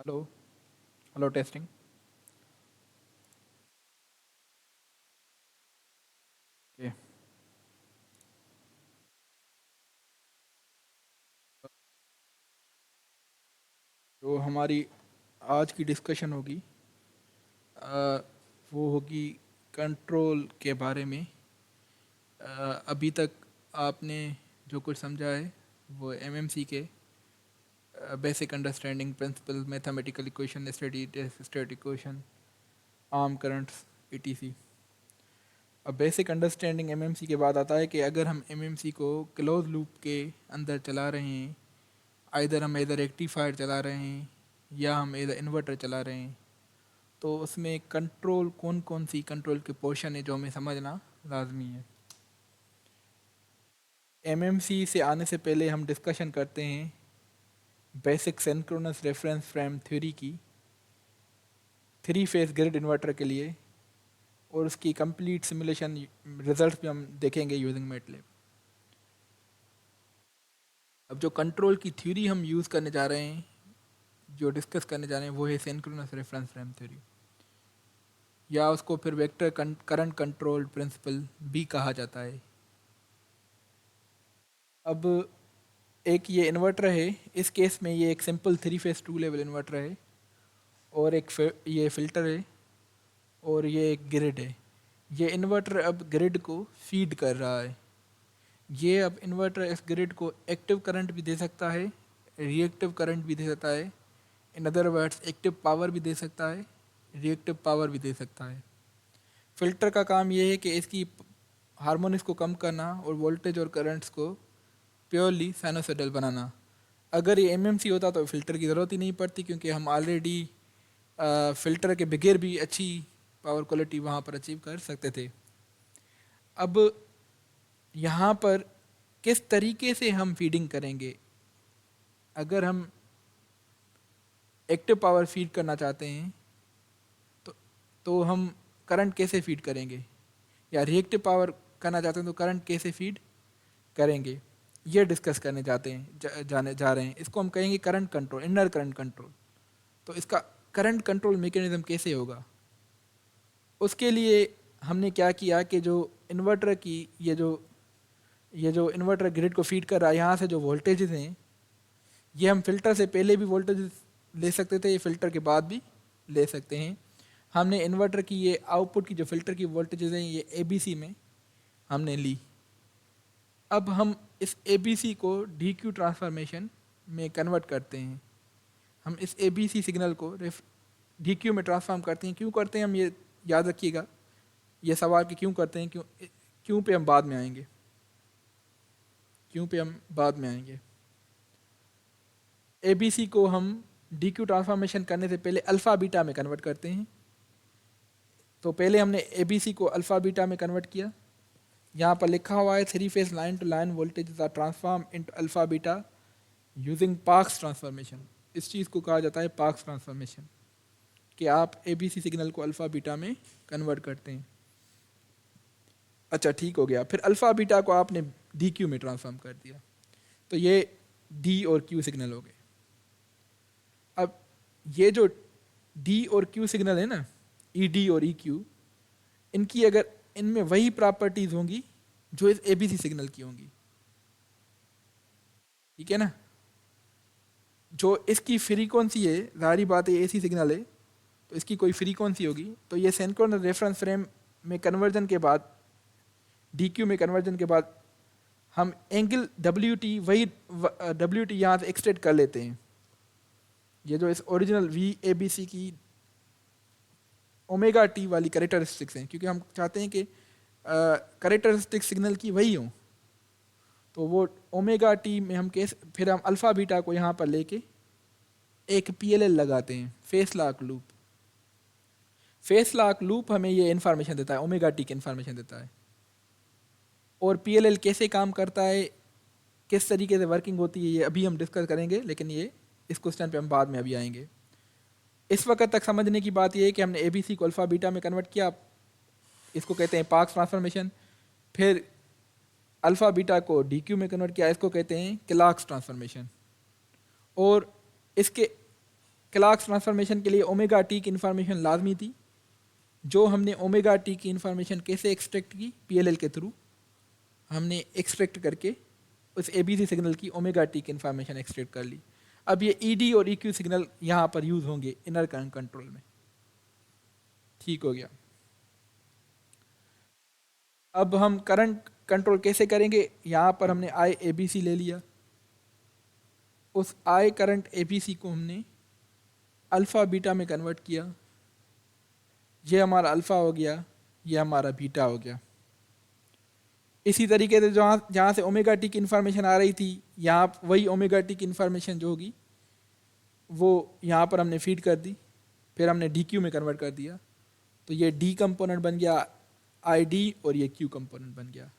Hello. Hello testing. Okay. तो हमारी आज की डिस्कशन होगी, वो होगी कंट्रोल के बारे में। अभी तक आपने जो कुछ समझा है वो एमएमसी के basic understanding principle, mathematical equation, steady state equation, arm currents, ETC. अब बेसिक अंडरस्टैंडिंग एमएमसी के बाद आता है कि अगर हम एमएमसी को क्लोज लूप के अंदर चला रहे हैं, आइदर हम इधर रेक्टिफायर चला रहे हैं या हम इधर इन्वर्टर चला रहे हैं, तो उसमें कंट्रोल कौन कौन सी कंट्रोल के पोर्शन है जो हमें समझना लाजमी है। एमएमसी से आने से पहले हम डिस्कशन करते हैं basic synchronous reference frame theory की, थ्री फेस ग्रिड इन्वर्टर के लिए, और उसकी कंप्लीट सिमुलेशन रिजल्ट्स भी हम देखेंगे यूजिंग मैटलैब। अब जो कंट्रोल की थ्योरी हम यूज़ करने जा रहे हैं, जो डिस्कस करने जा रहे हैं, वो है सिंक्रोनस रेफरेंस फ्रेम थ्योरी, या उसको फिर वेक्टर करंट कंट्रोल प्रिंसिपल भी कहा जाता है। अब एक ये इन्वर्टर है, इस केस में ये एक simple three phase two level inverter है, और एक ये फ़िल्टर है, और ये एक ग्रिड है। ये इन्वर्टर अब ग्रिड को फीड कर रहा है। ये अब इन्वर्टर इस ग्रिड को एक्टिव करंट भी दे सकता है, रिएक्टिव करंट भी दे सकता है, in other words active power भी दे सकता है, रिएक्टिव पावर भी दे सकता है। फ़िल्टर का काम ये है कि इसकी हार्मोनिक्स को कम करना और वोल्टेज और करंट्स को प्योरली साइनोसॉइडल बनाना। अगर ये एमएमसी होता तो फ़िल्टर की ज़रूरत ही नहीं पड़ती, क्योंकि हम ऑलरेडी फ़िल्टर के बगैर भी अच्छी पावर क्वालिटी वहाँ पर अचीव कर सकते थे। अब यहाँ पर किस तरीके से हम फीडिंग करेंगे? अगर हम एक्टिव पावर फीड करना चाहते हैं तो हम करंट कैसे फीड करेंगे, या रिएक्टिव पावर करना चाहते हैं तो करंट कैसे फीड करेंगे, ये डिस्कस करने जाते हैं जाने जा रहे हैं। इसको हम कहेंगे current control, inner current control. तो इसका करंट कंट्रोल मैकेनिज्म कैसे होगा? उसके लिए हमने क्या किया कि जो इन्वर्टर की ये जो इन्वर्टर ग्रिड को फीड कर रहा है, यहाँ से जो वोल्टेजेस हैं, ये हम फ़िल्टर से पहले भी वोल्टेज ले सकते थे, ये फ़िल्टर के बाद भी ले सकते हैं। हमने इन्वर्टर की ये आउटपुट की जो फ़िल्टर की वोल्टेजेस हैं, ये एबीसी में हमने ली। अब हम इस एबीसी को डीक्यू ट्रांसफॉर्मेशन में कन्वर्ट करते हैं। हम इस एबीसी सिग्नल को डीक्यू में ट्रांसफॉर्म करते हैं। क्यों करते हैं हम ये याद रखिएगा, ये सवाल कि क्यों करते हैं, क्यों पे हम बाद में आएंगे, क्यों पे हम बाद में आएंगे। एबीसी को हम डीक्यू ट्रांसफॉर्मेशन करने से पहले अल्फ़ा बीटा में कन्वर्ट करते हैं। तो पहले हमने एबीसी को अल्फ़ा बीटा में कन्वर्ट किया। यहाँ पर लिखा हुआ है three phase line to line voltage are transform into alpha beta using Park's transformation. इस चीज़ को कहा जाता है पार्क्स ट्रांसफॉर्मेशन, कि आप एबीसी सिग्नल को अल्फ़ा बीटा में कन्वर्ट करते हैं। अच्छा, ठीक हो गया। फिर अल्फ़ा बीटा को आपने डी क्यू में ट्रांसफॉर्म कर दिया, तो ये डी और क्यू सिग्नल हो गए। अब ये जो डी और क्यू सिग्नल है ना, ई डी और ई क्यू, इनकी अगर इनमें वही प्रॉपर्टीज़ होंगी जो इस एबीसी सिग्नल की होंगी, ठीक है ना। जो इसकी फ्रीक्वेंसी है, जाहिर बात है एसी सिग्नल है तो इसकी कोई फ्रीक्वेंसी होगी। तो ये सिंक्रोनस रेफरेंस फ्रेम में कन्वर्जन के बाद, डी क्यू में कन्वर्जन के बाद, हम एंगल डब्ल्यू टी, वही डब्ल्यू टी यहाँ से एक्सटेंड कर लेते हैं। ये जो इस original V A B C की ओमेगा टी वाली करेक्टरिस्टिक्स हैं, क्योंकि हम चाहते हैं कि करेक्टरिस्टिक सिग्नल की वही हों, तो वो ओमेगा टी में हम फिर हम अल्फ़ा बीटा को यहाँ पर लेके एक पीएलएल लगाते हैं, face lock loop. Face lock loop हमें ये इन्फॉर्मेशन देता है, ओमेगा टी की इन्फॉर्मेशन देता है। और पीएलएल कैसे काम करता है, किस तरीके से वर्किंग होती है, ये अभी हम डिस्कस करेंगे, लेकिन ये इस क्वेश्चन पे हम बाद में अभी आएंगे। इस वक्त तक समझने की बात ये है कि हमने एबीसी को अल्फ़ा बीटा में कन्वर्ट किया, इसको कहते हैं पार्क्स ट्रांसफॉर्मेशन। फिर अल्फ़ा बीटा को डी क्यू में कन्वर्ट किया, इसको कहते हैं क्लॉक्स ट्रांसफॉर्मेशन। और इसके क्लार्क्स ट्रांसफॉर्मेशन के लिए ओमेगा टी की इन्फॉर्मेशन लाजमी थी, जो हमने ओमेगा टी की इन्फॉर्मेशन कैसे एक्सट्रैक्ट की, पीएलएल के थ्रू हमने एक्सट्रैक्ट करके उस एबीसी सिग्नल की ओमेगा टी की इन्फॉर्मेशन एक्सट्रैक्ट कर ली। अब ये ईडी और ईक्यू सिग्नल यहाँ पर यूज़ होंगे इनर करंट कंट्रोल में। ठीक हो गया। अब हम करंट कंट्रोल कैसे करेंगे, यहाँ पर हमने आई ए बी सी ले लिया, उस आई करंट ए बी सी को हमने अल्फ़ा बीटा में कन्वर्ट किया, ये हमारा अल्फ़ा हो गया, ये हमारा बीटा हो गया। इसी तरीके से जहाँ से ओमेगा टी की इन्फॉर्मेशन आ रही थी, यहाँ वही ओमेगा टी की इन्फॉर्मेशन जो होगी वो यहाँ पर हमने फीड कर दी, फिर हमने डी क्यू में कन्वर्ट कर दिया, तो ये डी कंपोनेंट बन गया आई डी और ये क्यू कंपोनेंट बन गया।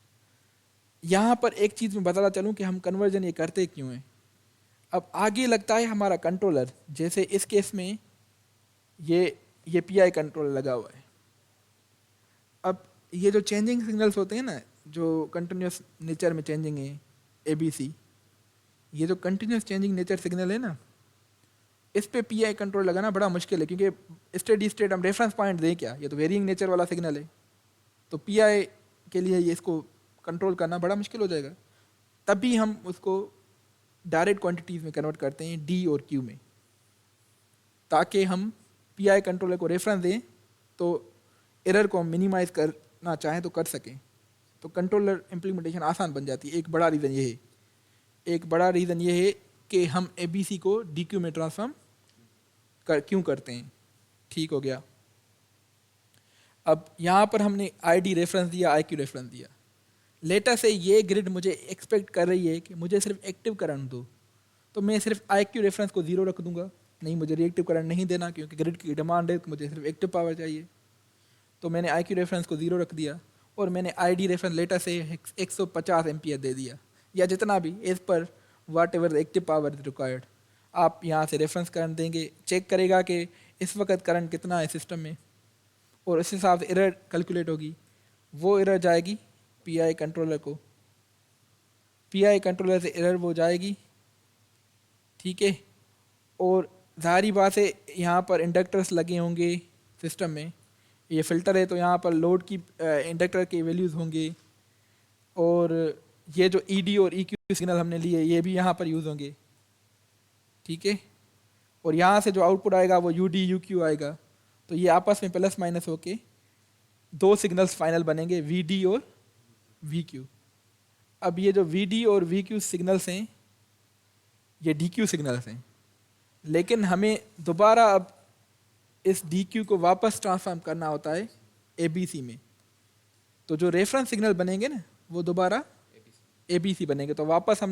यहाँ पर एक चीज़ मैं बताना चलूँ कि हम कन्वर्जन ये करते क्यों हैं। अब आगे लगता है हमारा कंट्रोलर, जैसे इस केस में ये पी आई कंट्रोलर लगा हुआ है। अब ये जो चेंजिंग सिग्नल्स होते हैं ना, जो कंटिन्यूस नेचर में चेंजिंग है ए बी सी, ये जो कंटिन्यूस चेंजिंग नेचर सिग्नल है ना, इस पे पी आई कंट्रोल लगाना बड़ा मुश्किल है, क्योंकि स्टेडी स्टेट हम रेफरेंस पॉइंट दें क्या, ये तो वेरिंग नेचर वाला सिग्नल है, तो पी आई के लिए ये इसको कंट्रोल करना बड़ा मुश्किल हो जाएगा। तभी हम उसको डायरेक्ट क्वांटिटीज़ में कन्वर्ट करते हैं डी और क्यू में, ताकि हम पी आई कंट्रोलर को रेफरेंस दें तो एरर को हम मिनिमाइज़ करना चाहें तो कर सकें, तो कंट्रोलर इम्प्लीमेंटेशन आसान बन जाती है। एक बड़ा रीज़न ये है कि हम ए बी सी को डी क्यू में ट्रांसफॉर्म क्यों करते हैं। ठीक हो गया। अब यहाँ पर हमने आई डी रेफरेंस दिया, आई क्यू रेफरेंस दिया। लेटर से ये ग्रिड मुझे एक्सपेक्ट कर रही है कि मुझे सिर्फ एक्टिव करंट दो, तो मैं सिर्फ आई क्यू रेफरेंस को ज़ीरो रख दूंगा, नहीं मुझे रिएक्टिव करंट नहीं देना, क्योंकि ग्रिड की डिमांड है कि मुझे सिर्फ एक्टिव पावर चाहिए। तो मैंने आई क्यू रेफरेंस को ज़ीरो रख दिया और मैंने आई डी रेफरेंस लेटर से 150 एम्पियर दे दिया, या जितना भी एज पर whatever active power is required. आप यहाँ से रेफरेंस करंट देंगे, चेक करेगा कि इस वक्त करंट कितना है सिस्टम में, और उस हिसाब से एरर कैलकुलेट होगी। वो एरर जाएगी पीआई कंट्रोलर को, पीआई कंट्रोलर से एरर वो जाएगी। ठीक है। और ज़ाहिरी बात है यहाँ पर इंडक्टर्स लगे होंगे सिस्टम में, ये फ़िल्टर है तो यहाँ पर लोड की इंडक्टर के वैल्यूज़ होंगे, और ये जो ई डी और ई क्यू सिग्नल हमने लिए ये भी यहाँ पर यूज़ होंगे। ठीक है। और यहाँ से जो आउटपुट आएगा वो यू डी यू क्यू आएगा, तो ये आपस में प्लस माइनस होके दो सिग्नल्स फाइनल बनेंगे, वी डी और वी क्यू। अब ये जो वी डी और वी क्यू सिग्नल्स हैं ये डी क्यू सिग्नल्स हैं, लेकिन हमें दोबारा अब इस डी क्यू को वापस ट्रांसफॉर्म करना होता है ए बी सी में। तो जो रेफरेंस सिग्नल बनेंगे ना वो दोबारा ए बी सी बनेंगे, तो वापस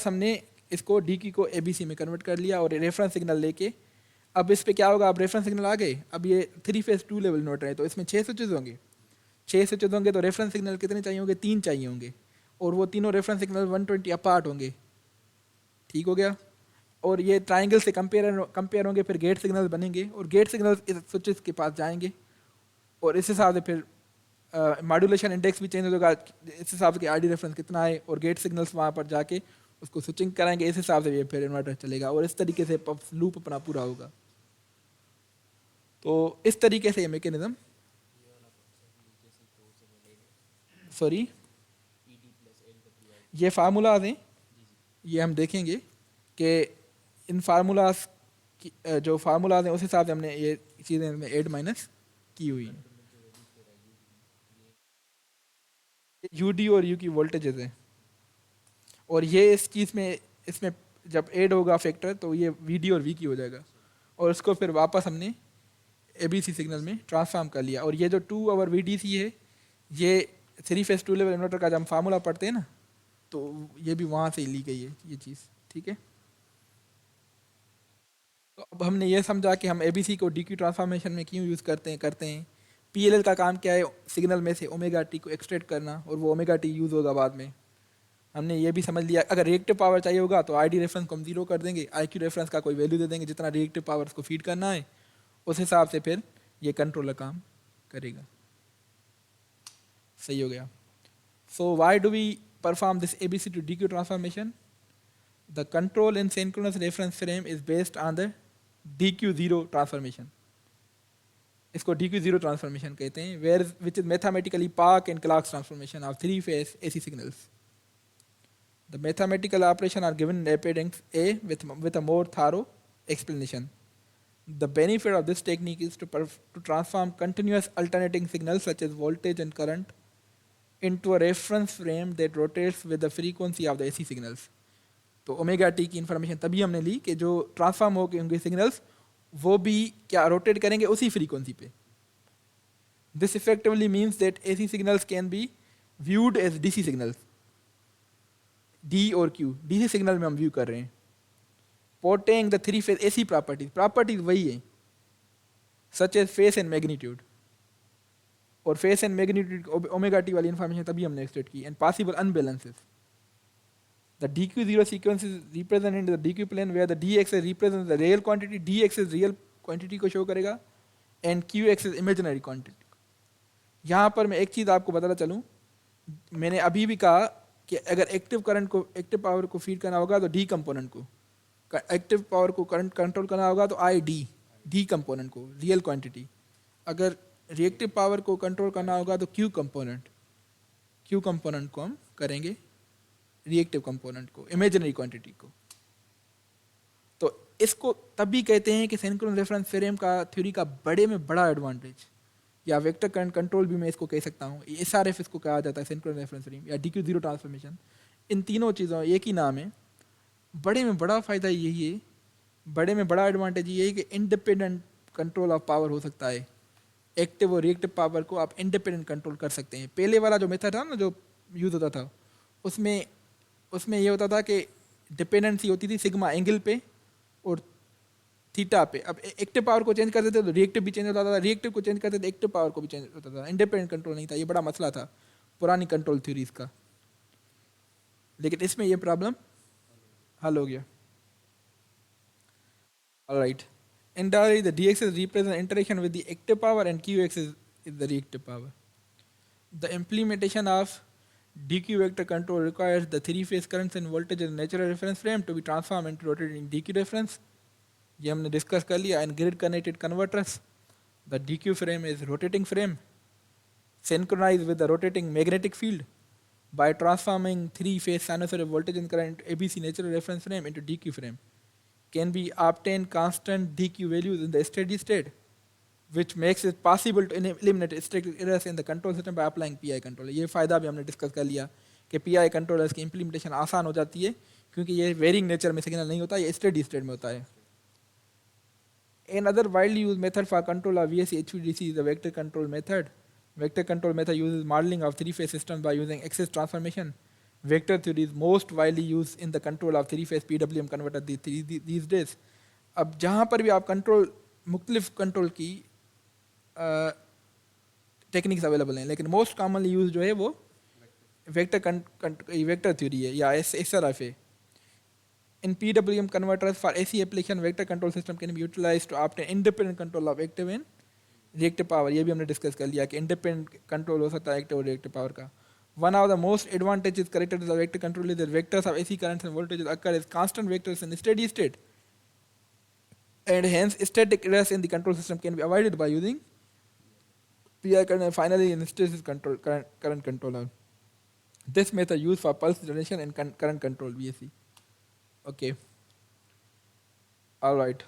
हमने इसको डी क्यू को ए बी सी में कन्वर्ट कर लिया और रेफरेंस सिग्नल लेके अब इस पे क्या होगा, अब रेफरेंस सिग्नल आ गए। अब ये 3 फेज 2 लेवल इन्वर्टर है, तो इसमें 6 स्विचेस होंगे। 6 स्विचेस होंगे तो रेफरेंस सिग्नल कितने चाहिए होंगे, 3 चाहिए होंगे, और वो तीनों रेफरेंस सिग्नल 120 अपार्ट होंगे। ठीक हो गया। और ये ट्राइंगल से कंपेयर होंगे, फिर गेट सिग्नल बनेंगे, और गेट सिग्नल इस स्विचेस के पास जाएंगे, और इस हिसाब से फिर मॉड्यूलेशन इंडेक्स भी चेंज होगा, इस हिसाब से कि आर डी रेफरेंस कितना है, और गेट सिग्नल्स वहाँ पर जाके उसको स्विचिंग कराएंगे, इस हिसाब से ये फिर इन्वर्टर चलेगा, और इस तरीके से लूप अपना पूरा होगा। तो इस तरीके से ये मैकेनिज्म, सॉरी ये फार्मूलाज हैं, ये हम देखेंगे कि इन फार्मूलाज की जो फार्मूलाज हैं उस हिसाब से हमने ये चीज़ें इसमें ऐड माइनस की हुई हैं। यू डी और यू की वोल्टेजेस हैं, और ये इस चीज़ में इसमें जब ऐड होगा फैक्टर तो ये वी डी और वी की हो जाएगा, और उसको फिर वापस हमने ए बी सी सिग्नल में ट्रांसफॉर्म कर लिया। और ये जो 2 आवर वी डी सी है, ये 3 फेज 2 लेवल इन्वर्टर का जब हम फार्मूला पढ़ते हैं ना, तो ये भी वहाँ से ही ली गई है ये चीज़। ठीक है। तो अब हमने ये समझा कि हम ए बी सी को डी क्यू ट्रांसफॉर्मेशन में क्यों यूज़ करते हैं। पी एल एल का काम क्या है, सिग्नल में से ओमेगा टी को एक्सट्रैक्ट करना, और वो ओमेगा टी यूज़ होगा बाद में। हमने ये भी समझ लिया अगर रिएक्टिव पावर चाहिए होगा तो आई डी रेफरेंस को हम 0 कर देंगे, आई क्यू रेफरेंस का कोई वैल्यू दे देंगे जितना रिएक्टिव पावर को फीड करना है, उस हिसाब से फिर ये कंट्रोलर काम करेगा। सही हो गया। So why do we perform this A B C to D Q transformation? The control in synchronous reference frame is based on the DQ0 transformation. इसको DQ0 transformation कहते हैं, which is mathematically Park and Clark's transformation of three-phase AC signals. The mathematical operation are given in appendix A with a more thorough explanation. The benefit of this technique is to transform continuous alternating signals such as voltage and current into a reference frame that rotates with the frequency of the AC signals. तो omega T की information तभी हमने ली कि जो transform हो के होंगे signals वो भी क्या रोटेट करेंगे उसी फ्रीक्वेंसी पे. This effectively means that AC signals can be viewed as DC signals. D और क्यू डीसी सिग्नल में हम व्यू कर रहे हैं. Porting the three phase AC properties वही है such as phase and magnitude. और phase and magnitude omega T वाली इन्फॉर्मेशन तभी हमने एक्सट्रैक्ट की. And possible unbalances. The DQ0 sequence is represented in the DQ plane where the D-axis represents the real quantity, D-axis real quantity को show करेगा and Q-axis imaginary quantity. यहाँ पर मैं एक चीज़ आपको बताना चलूँ, मैंने अभी भी कहा कि अगर एक्टिव करंट को एक्टिव पावर को फीड करना होगा तो D कंपोनेंट को, एक्टिव पावर को करंट कंट्रोल करना होगा तो D कंपोनेंट को रियल क्वांटिटी. अगर रिएक्टिव पावर को कंट्रोल करना होगा तो Q कंपोनेंट को हम करेंगे रिएक्टिव कंपोनेंट को, इमेजिनरी क्वांटिटी को. तो इसको तभी कहते हैं कि सिंक्रोनस रेफरेंस फ्रेम का थ्योरी का बड़े में बड़ा एडवांटेज, या वेक्टर करंट कंट्रोल भी मैं इसको कह सकता हूँ, SRF इसको कहा जाता है, सिंक्रोनस रेफरेंस फ्रेम या DQ0 ट्रांसफॉर्मेशन. इन तीनों चीज़ों एक ही नाम है. बड़े में बड़ा फ़ायदा यही है, बड़े में बड़ा एडवांटेज ये है कि इंडिपेंडेंट कंट्रोल ऑफ पावर हो सकता है. एक्टिव और रिएक्टिव पावर को आप इंडिपेंडेंट कंट्रोल कर सकते हैं. पहले वाला जो मेथड था ना जो यूज़ होता था उसमें ये होता था कि डिपेंडेंसी होती थी सिग्मा एंगल पे और थीटा पे. अब एक्टिव पावर को चेंज कर देते तो रिएक्टिव भी चेंज होता था, रिएक्टिव को चेंज करते तो एक्टिव पावर को भी चेंज होता था. इंडिपेंडेंट कंट्रोल नहीं था. ये बड़ा मसला था पुरानी कंट्रोल थ्योरीज का. लेकिन इसमें ये प्रॉब्लम हल हो गया. Alright. Indirectly, the D-axis represents interaction with the active power and Q-axis is the reactive power. The implementation of DQ vector control requires the three-phase currents and voltage in natural reference frame to be transformed into rotating DQ reference. ये हमने discuss कर लिया. And grid connected converters. The DQ frame is rotating frame synchronized with the rotating magnetic field by transforming three-phase sinusoidal voltage and current ABC natural reference frame into DQ frame. Can be obtained constant DQ values in the steady state, which makes it possible to eliminate static errors in the control system by applying PI controller. ये फ़ायदा भी हमने discuss कर लिया कि PI controllers की implementation आसान हो जाती है क्योंकि ये वेरिंग नेचर में सिग्नल नहीं होता, ये स्टेडी स्टेट में होता है. Another widely used method for control of VSC HVDC is the vector control method. Vector control method uses modeling of three-phase systems by using axis transformation. Vector theory is most widely used in the control of three-phase PWM converter these days. अब जहाँ पर भी आप control मुख्तलिफ control की techniques available हैं, लेकिन most commonly use जो है वो वेक्टर थ्योरी है या SRF है. In PWM converters for AC application, vector control system can be utilized to obtain independent control of active and reactive power. ये भी हमने डिस्कस कर लिया कि independent control हो सकता है active और reactive power का. One of the most advantages characteristics of vector control is that vectors of AC currents and voltages occur as constant vectors in steady state, and hence static errors in the control system can be avoided by using PI current and finally in hysteresis control current controller. This method used for pulse generation and current control VSC. Okay. All right.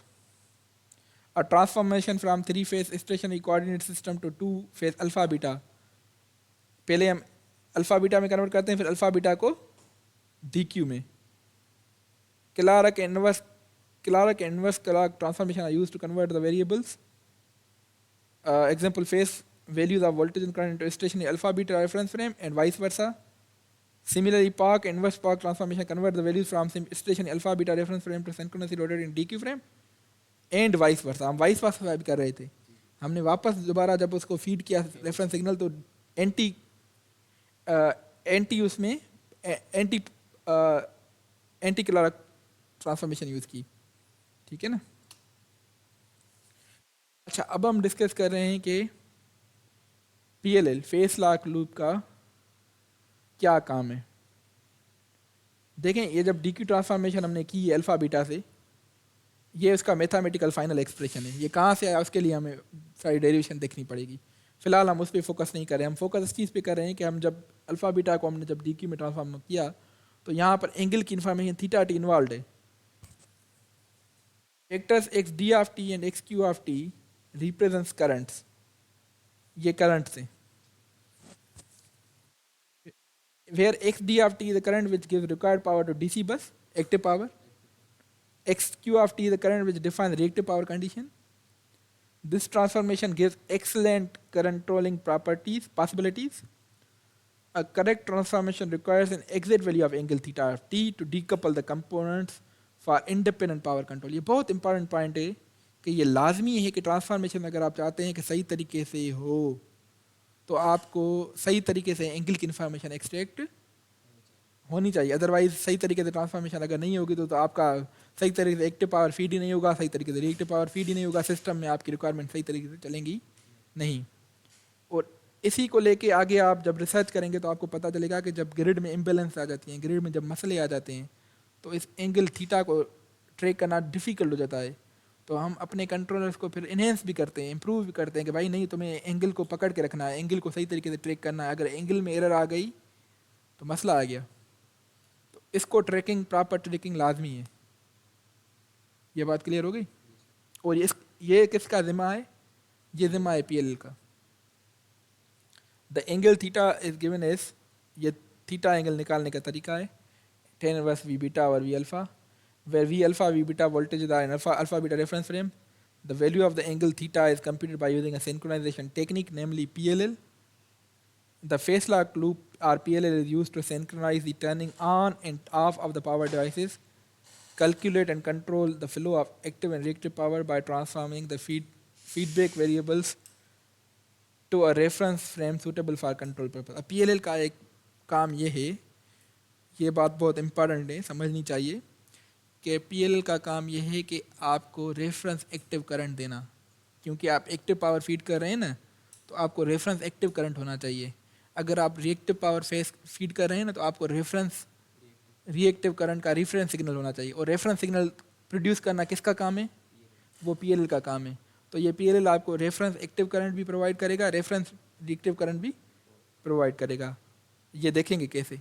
A transformation from three-phase stationary coordinate system to two-phase alpha beta. पहले हम alpha beta में convert करते हैं, फिर alpha beta को DQ में. Clark inverse Clark transformation are used to convert the variables. Example: phase values of voltage and current into stationary alpha beta reference frame and vice versa. Similarly, Park inverse Park transformation convert the values from stationary alpha beta reference frame to synchronously rotating DQ frame and vice versa. हम vice versa भी कर रहे थे. हमने वापस दोबारा जब उसको फीड किया रेफरेंस सिग्नल तो एंटी उसमें एंटी क्लार्क ट्रांसफॉर्मेशन यूज़ की. ठीक है ना. अच्छा, अब हम डिस्कस कर रहे हैं कि PLL फेस लॉक लूप का क्या काम है. देखें ये जब डी क्यू ट्रांसफॉर्मेशन हमने की अल्फ़ा बीटा से, ये उसका मैथमेटिकल फाइनल एक्सप्रेशन है। ये कहाँ से आया उसके लिए हमें सारी डेरिवेशन देखनी पड़ेगी। फिलहाल हम उस पर फोकस नहीं कर रहे हैं, हम फोकस इस चीज़ पे कर रहे हैं कि हम जब अल्फ़ा बीटा को हमने जब डी क्यू में ट्रांसफॉर्म किया तो यहाँ पर एंगल की इन्फॉर्मेशन थीटा टी इन्वॉल्व है। Vectors x D of T and x Q of T represents currents, ये करंट्स हैं। Where x d of t is the current which gives required power to DC bus, active power. X q of t is the current which defines reactive power condition. This transformation gives excellent controlling possibilities. A correct transformation requires an exit value of angle theta of t to decouple the components for independent power control. ये बहुत important point है कि ये लाजमी है कि transformation अगर आप चाहते हैं कि सही तरीके से हो तो आपको सही तरीके से एंगल की इन्फॉर्मेशन एक्सट्रैक्ट होनी चाहिए। अदरवाइज सही तरीके से ट्रांसफॉर्मेशन अगर नहीं होगी तो आपका सही तरीके से एक्टिव पावर फीड ही नहीं होगा, सही तरीके से रिएक्टिव पावर फीड ही नहीं होगा, सिस्टम में आपकी रिक्वायरमेंट सही तरीके से चलेंगी नहीं। और इसी को लेके आगे आप जब रिसर्च करेंगे तो आपको पता चलेगा कि जब ग्रिड में इम्बेलेंस आ जाती हैं, ग्रिड में जब मसले आ जाते हैं तो इस एंगल थीटा को ट्रैक करना डिफ़िकल्ट हो जाता है। तो हम अपने कंट्रोलर्स को फिर इन्हेंस भी करते हैं, इम्प्रूव भी करते हैं कि भाई नहीं, तुम्हें एंगल को पकड़ के रखना है, एंगल को सही तरीके से ट्रैक करना है। अगर एंगल में एरर आ गई तो मसला आ गया। तो इसको ट्रैकिंग, प्रॉपर ट्रैकिंग लाजमी है। ये बात क्लियर हो गई। और ये किसका ज़िम्मा है? ये ज़िम्मा है PLL का। The angle theta is given as, ये थीटा एंगल निकालने का तरीका है tan inverse v beta over v alpha, where v alpha v beta voltages are in alpha beta reference frame. The value of the angle theta is computed by using a synchronization technique, namely PLL. The phase lock loop or PLL is used to synchronize the turning on and off of the power devices, calculate and control the flow of active and reactive power by transforming the feedback variables to a reference frame suitable for control purpose. अब PLL का एक काम ये है, ये बात बहुत important है, समझनी चाहिए कि PLL का काम ये है कि आपको रेफरेंस एक्टिव करंट देना। क्योंकि आप एक्टिव पावर फीड कर रहे हैं ना, तो आपको रेफरेंस एक्टिव करंट होना चाहिए। अगर आप रिएक्टिव पावर फेस फीड कर रहे हैं ना, तो आपको रेफरेंस रिएक्टिव करंट का रेफरेंस सिग्नल होना चाहिए। और रेफरेंस सिग्नल प्रोड्यूस करना किसका काम है? वो PLL का काम है। तो ये PLL आपको रेफरेंस एक्टिव करंट भी प्रोवाइड करेगा, रेफरेंस रिएक्टिव करंट भी प्रोवाइड करेगा। ये देखेंगे कैसे।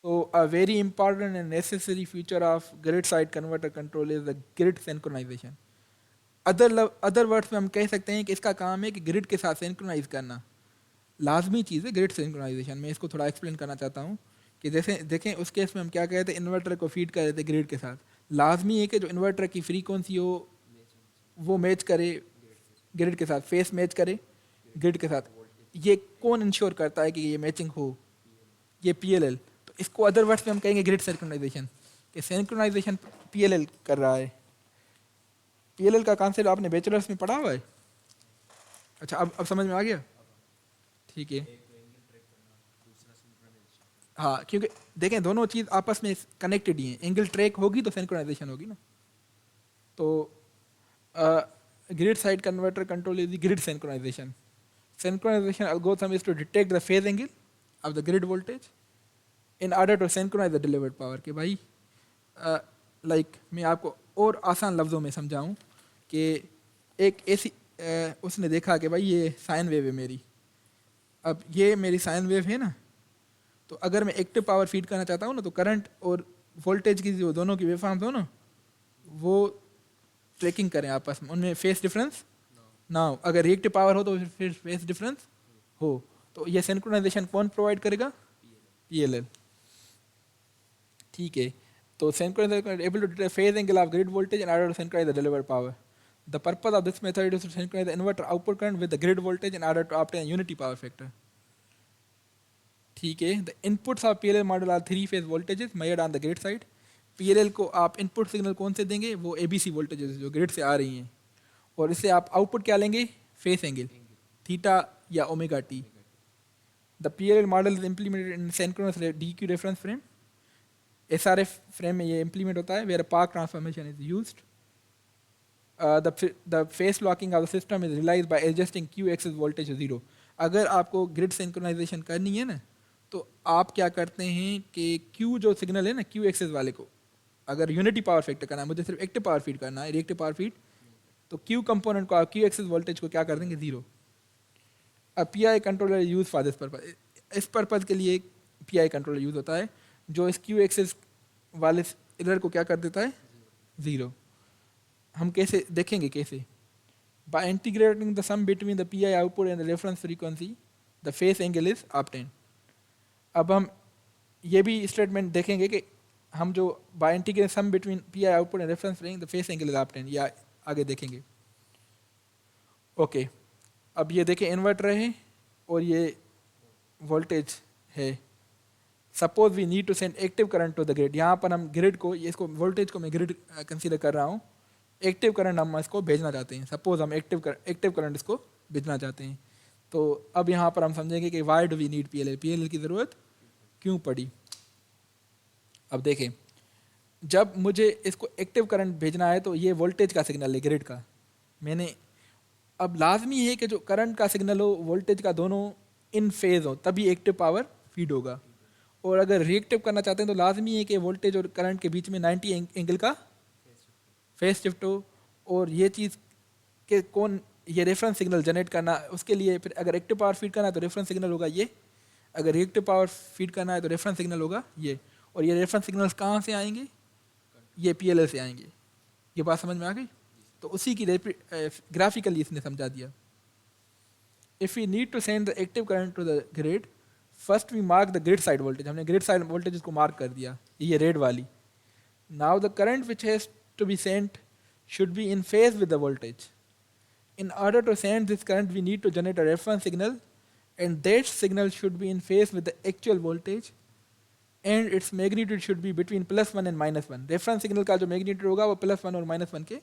So a very important and necessary feature of grid side converter control is the grid synchronization. Other words में हम कह सकते हैं कि इसका काम है कि ग्रिड के साथ सिंक्रोनाइज करना। लाजमी चीज़ है ग्रिड सिंक्रोनाइजेशन। मैं इसको थोड़ा एक्सप्लेन करना चाहता हूँ कि जैसे देखें उस केस में हम क्या कहते हैं, इन्वर्टर को फीड कर रहे थे ग्रिड के साथ। लाजमी है कि जो इन्वर्टर की फ्रीक्वेंसी हो वो मैच करे ग्रिड के साथ, फेस मैच करे ग्रिड के साथ। ये कौन इंश्योर करता है कि ये मैचिंग हो? ये PLL। तो इसको अदर वर्ड्स में हम कहेंगे ग्रिड सिंक्रोनाइजेशन, कि सिंक्रोनाइजेशन PLL कर रहा है। PLL का कॉन्सेप्ट आपने बैचलर्स में पढ़ा हुआ है? अच्छा, अब समझ में आ गया? ठीक है। हाँ, क्योंकि देखें दोनों चीज़ आपस में कनेक्टेड ही हैं। एंगल ट्रैक होगी तो सिंक्रोनाइजेशन होगी ना। तो grid side converter control is the grid synchronisation. Synchronization algorithm is to detect the phase angle of the grid voltage in order to synchronize the delivered power। कि भाई like मैं आपको और आसान लफ्ज़ों में समझाऊं कि एक ऐसी उसने देखा कि भाई ये साइन वेव है मेरी। अब ये मेरी साइन वेव है ना, तो अगर मैं एक्टिव पावर फीड करना चाहता हूँ ना, तो करंट और वोल्टेज की जो दोनों की वेवफॉर्म्स हो ना, वो ट्रैकिंग करें आपस में, उनमें फेस डिफरेंस ना हो। अगर रिएक्टिव पावर हो तो फिर फेस डिफरेंस हो। तो ये सिंक्रोनाइजेशन कौन प्रोवाइड करेगा? PLL। ठीक है। तो synchronisation able to detect phase angle of grid voltage in order to synchronise the delivered power. The purpose of this method is to synchronise the inverter output current with the grid voltage in order to obtain unity power factor. ठीक है। The inputs of PLL model are 3 phase voltages measured on the grid side. PLL को आप input signal कौन से देंगे? वो ABC voltages जो grid से आ रही हैं। और इससे आप आउटपुट क्या लेंगे? फेस एंगल थीटा या omega T. The PLL model is implemented in synchronous DQ reference frame. SRF frame में ये इम्प्लीमेंट होता है, where park transformation is used. The phase locking of the system is realised by adjusting Q axis voltage to 0। अगर आपको grid synchronisation करनी है ना, तो आप क्या करते हैं कि क्यू जो सिग्नल है ना, क्यू एक्सेस वाले को अगर यूनिटी पावर फैक्टर करना है, मुझे सिर्फ एक्टिव पावर फीड करना है, रिएक्टिव पावर फीड, तो क्यू कंपोनेंट को, क्यू एक्सेस वोल्टेज को क्या कर देंगे, जीरो। अब P I controller use for this purpose, इस पर्पज के लिए पी आई कंट्रोलर यूज होता है जो इस क्यू एक्सेस वाले एरर को क्या कर देता है, ज़ीरो। हम कैसे देखेंगे, कैसे, by integrating the sum between the P I output and the reference frequency the phase angle is obtained. अब हम ये भी स्टेटमेंट देखेंगे कि हम जो by integrating sum between P I output and reference frequency the phase angle is obtained, या आगे देखेंगे। ओके, अब ये देखें इन्वर्टर है और ये वोल्टेज है। Suppose we need to send active current to the grid, यहाँ पर हम ग्रिड को, ये इसको वोल्टेज को मैं ग्रिड कंसीडर कर रहा हूँ, एक्टिव करंट हम इसको भेजना चाहते हैं। सपोज हम एक्टिव करंट इसको भेजना चाहते हैं, तो अब यहाँ पर हम समझेंगे कि why do we need P L की ज़रूरत क्यों पड़ी। अब देखें, जब मुझे इसको एक्टिव करंट भेजना है तो ये वोल्टेज का सिग्नल है ग्रिड का, मैंने, अब लाजमी है कि जो करंट का सिग्नल हो वोल्टेज का दोनों इन फेज हो, तभी एक्टिव पावर फीड होगा। और अगर रिएक्टिव करना चाहते हैं तो लाजमी है कि वोल्टेज और करंट के बीच में 90 एंगल का फेज शिफ्ट हो। और ये चीज़ के कौन, ये रेफरेंस सिग्नल जनरेट करना, उसके लिए फिर अगर एक्टिव पावर फीड करना है तो रेफरेंस सिग्नल होगा ये, अगर रिएक्टिव पावर फीड करना है तो रेफरेंस सिग्नल होगा ये। और ये रेफरेंस सिग्नल्स कहाँ से आएंगे, ये पीएलएल से आएंगे। ये बात समझ में आ गई? तो उसी की ग्राफिकली इसने समझा दिया। If we need to send the active current to the grid, first we mark the grid side voltage, हमने ग्रिड साइड वोल्टेज को मार्क कर दिया, ये रेड वाली। Now the current which has to be sent should be in phase with the voltage. In order to send this current, we need to generate a reference signal, and that signal should be in phase with the actual voltage, and its magnitude should be between +1 and -1. Reference signal का जो magnitude होगा वो +1 और -1 के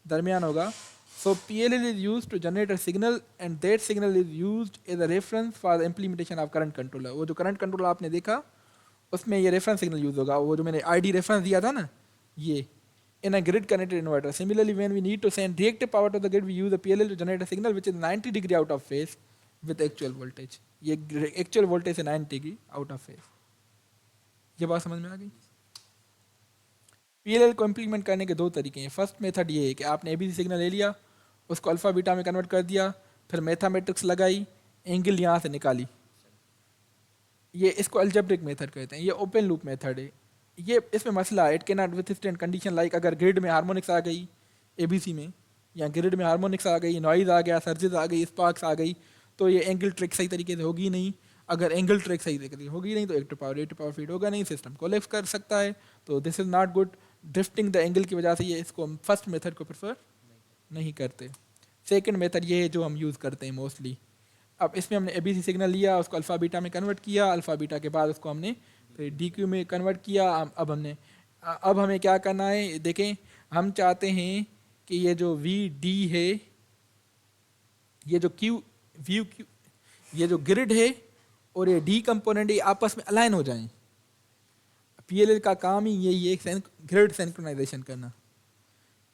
दरमियान होगा. So PLL is used to generate a signal, and that signal is used as a reference for the implementation of current controller. वो जो current controller आपने देखा उसमें ये reference signal use होगा, वो जो मैंने ID reference दिया था ना, ये in a grid connected inverter. Similarly, when we need to send reactive power to the grid, we use a PLL to generate a signal which is 90 degree out of phase with actual voltage. ये actual voltage से 90 degree out of phase. ये बात समझ में आ गई? PLL को implement करने के दो तरीके हैं. फर्स्ट मेथड ये है कि आपने ABC सिग्नल ले लिया, उसको अल्फा बीटा में कन्वर्ट कर दिया, फिर मैथमेटिक्स लगाई, एंगल यहाँ से निकाली. ये इसको अल्जेब्रिक मेथड कहते हैं. ये ओपन लूप मेथड है. ये इसमें मसला है, it can not withstand condition like अगर ग्रिड में हार्मोनिक्स आ गई एबीसी में, या ग्रिड में हार्मोनिक्स आ गई, नॉइज़ आ गया, सर्जेस आ गई, स्पार्क्स आ गई, तो ये एंगल ट्रिक सही तरीके से होगी नहीं. अगर एंगल ट्रिक सही तरीके से होगी नहीं तो एक्टिव पावर फीड होगा नहीं, सिस्टम कोलैप्स कर सकता है. तो this is not good. Drifting the angle की वजह से ये इसको हम फर्स्ट मेथड को प्रेफर नहीं करते. सेकेंड मेथड ये है जो हम यूज़ करते हैं मोस्टली. अब इसमें हमने एबीसी सिग्नल लिया, उसको अल्फ़ा बीटा में कन्वर्ट किया, अल्फ़ा बीटा के बाद उसको हमने फिर DQ में कन्वर्ट किया. अब हमें क्या करना है, देखें, हम चाहते हैं कि ये जो VD है, ये जो VQ, ये जो ग्रिड है और ये D कंपोनेंट ये आपस में अलाइन हो जाएं. PLL का काम ही यही है, ग्रिड सिंक्रोनाइजेशन करना.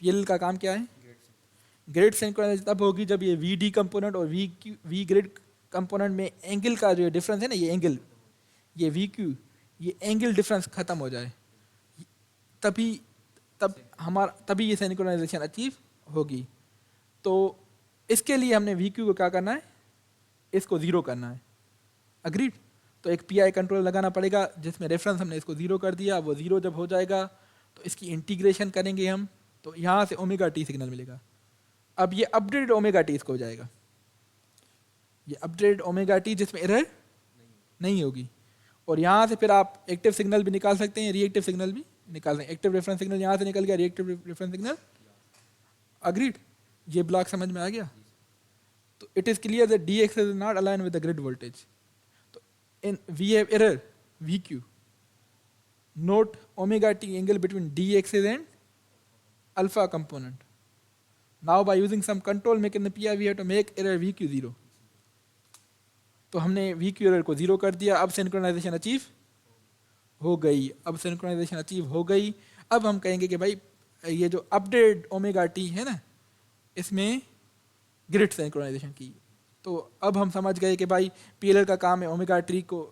PLL का काम क्या है? ग्रिड सिंक्रोनाइजेशन तब होगी जब ये VD कंपोनेंट और V ग्रिड कंपोनेंट में एंगल का जो डिफरेंस है ना, ये एंगल, ये VQ, ये एंगल डिफरेंस ख़त्म हो जाए, तभी ये सिंक्रोनाइजेशन अचीव होगी. तो इसके लिए हमने VQ को क्या करना है, इसको ज़ीरो करना है. अग्रीड? तो एक PI कंट्रोल लगाना पड़ेगा जिसमें रेफरेंस हमने इसको ज़ीरो कर दिया. वो ज़ीरो जब हो जाएगा तो इसकी इंटीग्रेशन करेंगे हम, तो यहाँ से ओमेगा टी सिग्नल मिलेगा. अब ये अपडेटेड ओमेगा टी इसको हो जाएगा, ये अपडेटेड ओमेगा टी जिसमें एरर नहीं होगी. और यहाँ से फिर आप एक्टिव सिग्नल भी निकाल सकते हैं, रिएक्टिव सिग्नल भी निकाल सकते हैं. एक्टिव रेफरेंस सिग्नल यहाँ से निकल गया, रिएक्टिव रेफरेंस सिग्नल. अग्रीड? ये ब्लॉक समझ में आ गया? तो it is clear that D axis is not align with the grid voltage. तो in we have error VQ. Note omega T angle between D axis and alpha component. Now by using some control make in the PI we have to make error VQ zero. तो हमने VQ error को zero कर दिया. अब synchronisation achieve हो गई. अब हम कहेंगे कि भाई ये जो अपडेट ओमेगा टी है ना, इसमें ग्रिड सिंक्रोनाइजेशन की. तो अब हम समझ गए कि भाई PLL का काम है ओमेगा टी को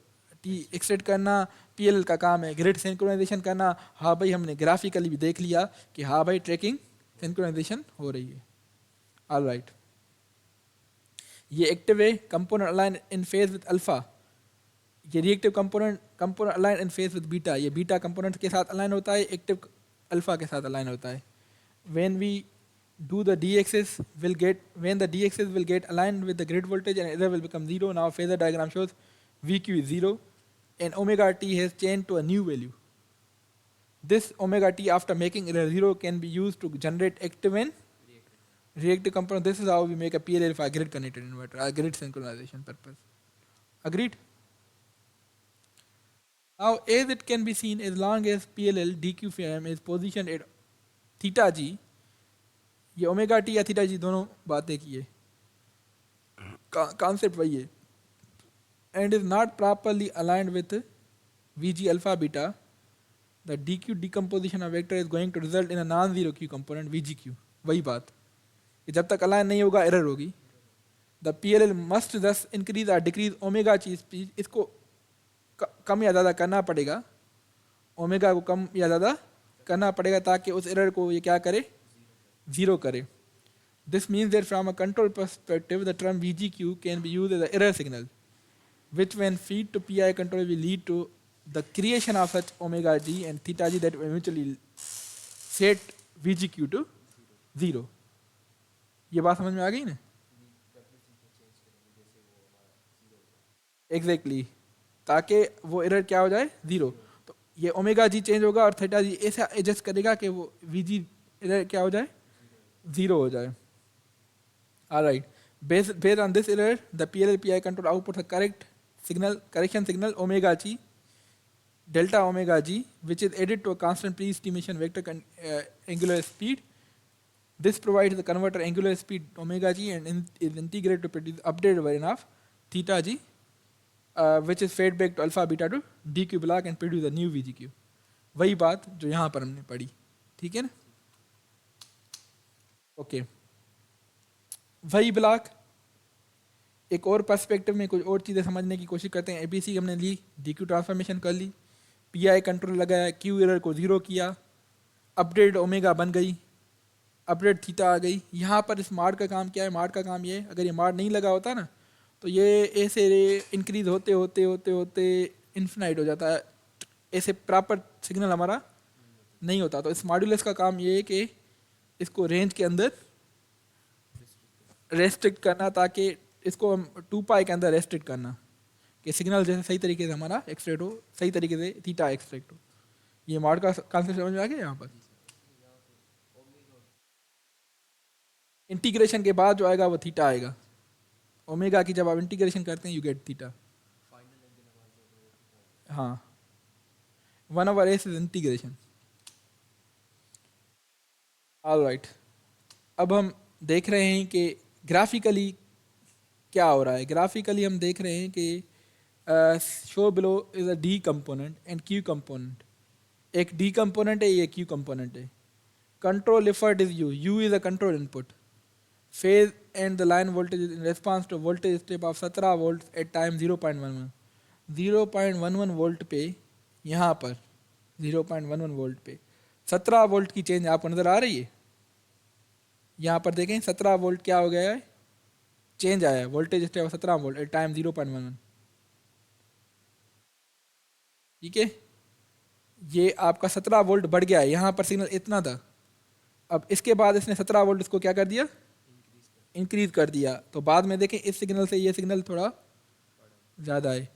टी एक्सट्रैक्ट करना पीएलएल का काम है, ग्रिड सिंक्रोनाइजेशन करना। हाँ भाई हमने ग्राफिकली भी देख लिया कि हाँ भाई ट्रैकिंग सिंक्रोनाइजेशन हो रही है। ऑल राइट, ये एक्टिव है component align in phase with alpha. ये reactive component align in phase with beta, ये बीटा कंपोनेंट के साथ अलाइन होता है, एक्टिव अल्फा के साथ अलाइन होता है। When we do the d-axis will get when the d-axis will get aligned with the grid voltage and error will become zero. Now phasor diagram shows vq is zero and omega t has changed to a new value. This omega t after making error zero can be used to generate active and reactive component. This is how we make a PLL for a grid connected inverter, a grid synchronization purpose. Agreed? Now as it can be seen, as long as PLL dq frame is positioned at theta g, ये omega T या theta G दोनों बातें की है, concept वही है, and is not properly aligned with V G alpha beta, the D Q decomposition of vector is going to result in a non zero Q component V G Q. वही बात कि जब तक अलाइन नहीं होगा error होगी। The P L L must दस increase और डिक्रीज ओमेगा ची स्पीड, इसको कम या ज़्यादा करना पड़ेगा, ओमेगा को कम या ज़्यादा करना पड़ेगा ताकि उस एरर को ये क्या करे, zero करे। This means that from a control perspective, the term VGQ can be used as an error signal, which when feed to PI control will lead to the creation of such omega g and theta g that will eventually set VGQ to zero. ये बात समझ में आ गई ना? Exactly, ताकि वो error क्या हो जाए, जीरो। तो ये ओमेगा जी चेंज होगा और थीटा जी ऐसा एडजस्ट करेगा कि वो VG एरर क्या हो जाए, zero हो जाए। All right. Based on this error, the PLL-PI control outputs a correction signal omega g, delta omega g, which is added to a constant pre-estimation vector angular speed. This provides the converter angular speed omega g and is integrated to produce updated version of theta g, which is fed back to alpha beta to dq block and produce a new VGQ. वही बात जो यहाँ पर हमने पढ़ी, ठीक है ना? ओके, वही ब्लॉक एक और पर्सपेक्टिव में कुछ और चीज़ें समझने की कोशिश करते हैं। एबीसी हमने ली, डीक्यू ट्रांसफॉर्मेशन कर ली, पीआई कंट्रोल लगाया, क्यू एरर को ज़ीरो किया, अपडेट ओमेगा बन गई, अपडेट थीटा आ गई। यहाँ पर इस मार्ड का काम क्या है? मार्ड का काम ये है, अगर ये मार्ड नहीं लगा होता ना तो ये ऐसे इंक्रीज होते होते होते होते इन्फिनाइट हो जाता है, ऐसे प्रॉपर सिग्नल हमारा नहीं होता। तो इस मॉड्यूलस का काम ये है कि इसको रेंज के अंदर रेस्ट्रिक्ट करना, ताकि इसको हम 2π के अंदर रेस्ट्रिक्ट करना कि सिग्नल जैसे सही तरीके से हमारा एक्सट्रैक्ट हो, सही तरीके से थीटा एक्सट्रैक्ट हो। ये मॉड का कॉन्सेप्ट समझ में आ गया? यहाँ पर इंटीग्रेशन के बाद जो आएगा वो थीटा आएगा। ओमेगा की जब आप इंटीग्रेशन करते हैं यू गेट थीटा। हाँ, 1/s is integration. All right, अब हम देख रहे हैं कि ग्राफिकली क्या हो रहा है। ग्राफिकली हम देख रहे हैं कि show below is a D component and Q component. एक डी कंपोनेंट है, ये क्यू कंपोनेंट है। Control effort is U is a control input. Phase and the line voltage in response to voltage step of 17 volt at time 0.11। 0.11 volt पे, यहाँ पर 0.11 volt पे 17 volt की change आपको नज़र आ रही है। यहाँ पर देखें 17 वोल्ट क्या हो गया है, चेंज आया है, voltage step 17 volt at time 0.11। ठीक है, ये आपका 17 वोल्ट बढ़ गया है। यहाँ पर सिग्नल इतना था, अब इसके बाद इसने 17 वोल्ट इसको क्या कर दिया, इंक्रीज कर दिया। तो बाद में देखें इस सिग्नल से ये सिग्नल थोड़ा ज़्यादा है।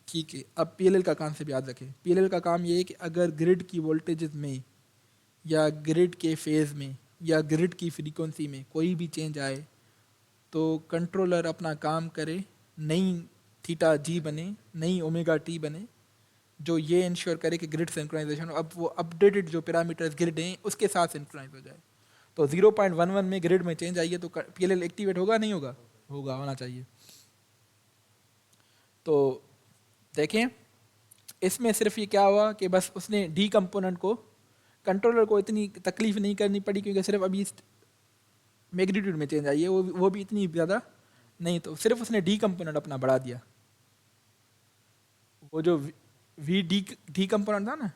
ठीक है, अब पीएलएल का कॉन्सेप्ट याद रखें। पीएलएल का काम ये है कि अगर ग्रिड की वोल्टेजेस में या ग्रिड के फेज़ में या ग्रिड की फ्रीक्वेंसी में कोई भी चेंज आए तो कंट्रोलर अपना काम करे, नई थीटा जी बने, नई ओमेगा टी बने, जो ये इंश्योर करे कि ग्रिड सिंक्रोनाइजेशन, अब वो अपडेटेड जो पैरामीटर्स ग्रिड हैं उसके साथ सिंक्रोनाइज हो जाए। तो 0.11 में ग्रिड में चेंज आई है तो पीएलएल एक्टिवेट होगा नहीं होगा? होगा, होना चाहिए। तो देखें इसमें सिर्फ ये क्या हुआ कि बस उसने डी कंपोनेंट को, कंट्रोलर को इतनी तकलीफ नहीं करनी पड़ी क्योंकि सिर्फ अभी मैग्नीट्यूड में चेंज आई है, वो भी इतनी ज़्यादा नहीं, तो सिर्फ उसने डी कंपोनेंट अपना बढ़ा दिया। वो जो वी डी डी कंपोनेंट था ना,